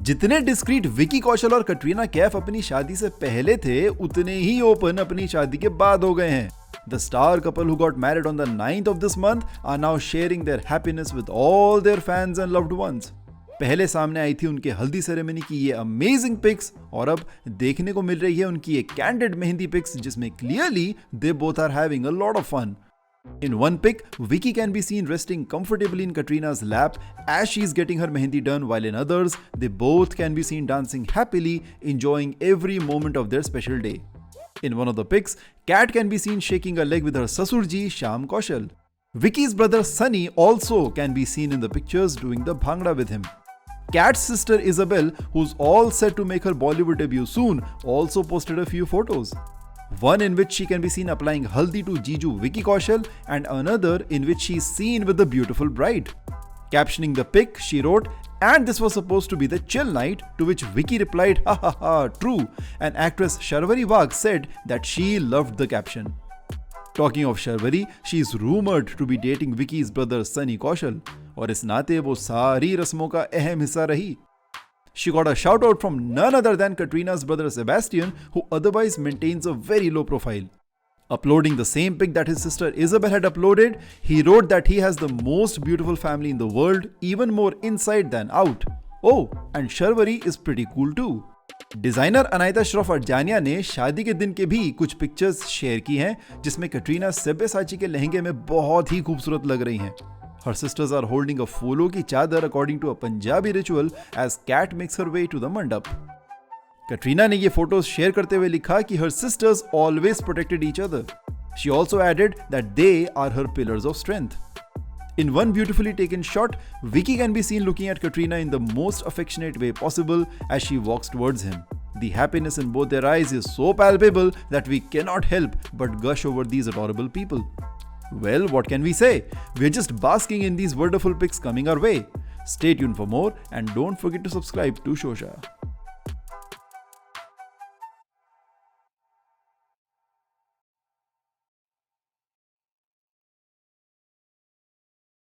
जितने डिस्क्रीट विकी कौशल और कटरीना कैफ अपनी शादी से पहले थे, उतने ही ओपन अपनी शादी के बाद हो गए हैं। The star couple who got married on the 9th of this month are now sharing their happiness with all their fans and loved ones. पहले सामने आई थी उनके हल्दी सेरेमनी की ये अमेजिंग पिक्स और अब देखने को मिल रही है उनकी एक कैंडिड मेहंदी पिक्स जिसमें clearly they both are having a lot of fun. In one pic, Vicky can be seen resting comfortably in Katrina's lap as she's getting her mehendi done, while in others, they both can be seen dancing happily, enjoying every moment of their special day. In one of the pics, Kat can be seen shaking a leg with her sasurji Shyam Kaushal. Vicky's brother Sunny also can be seen in the pictures doing the bhangra with him. Kat's sister Isabel, who's all set to make her Bollywood debut soon, also posted a few photos. One in which she can be seen applying haldi to Jiju Vicky Kaushal and another in which she's seen with the beautiful bride. Captioning the pic, she wrote, "And this was supposed to be the chill night," to which Vicky replied, "Ha ha ha, true." And actress Sharvari Wagh said that she loved the caption. Talking of Sharvari, she's rumored to be dating Vicky's brother Sunny Kaushal और इस नाते वो सारी रस्मों का अहम हिस्सा रही. She got a shout out from none other than Katrina's brother Sebastian, who otherwise maintains a very low profile. Uploading the same pic that his sister Isabel had uploaded, he wrote that he has the most beautiful family in the world, even more inside than out. Oh, and Sharvari is pretty cool too. Designer Anaita Shroff Adajania ने शादी के दिन के भी कुछ pictures share की हैं जिसमें कटरीना सब्यसाची के लहंगे में बहुत ही खूबसूरत लग रही हैं. Her sisters are holding a folo की चादर according to a Punjabi ritual as Kat makes her way to the mandap. Katrina ने ये फोटोज शेयर करते हुए लिखा कि her sisters always protected each other. She also added that they are her pillars of strength. In one beautifully taken shot, Vicky can be seen looking at Katrina in the most affectionate way possible as she walks towards him. The happiness in both their eyes is so palpable that we cannot help but gush over these adorable people. Well, what can we say? We're just basking in these wonderful pics coming our way. Stay tuned for more and don't forget to subscribe to Shosha.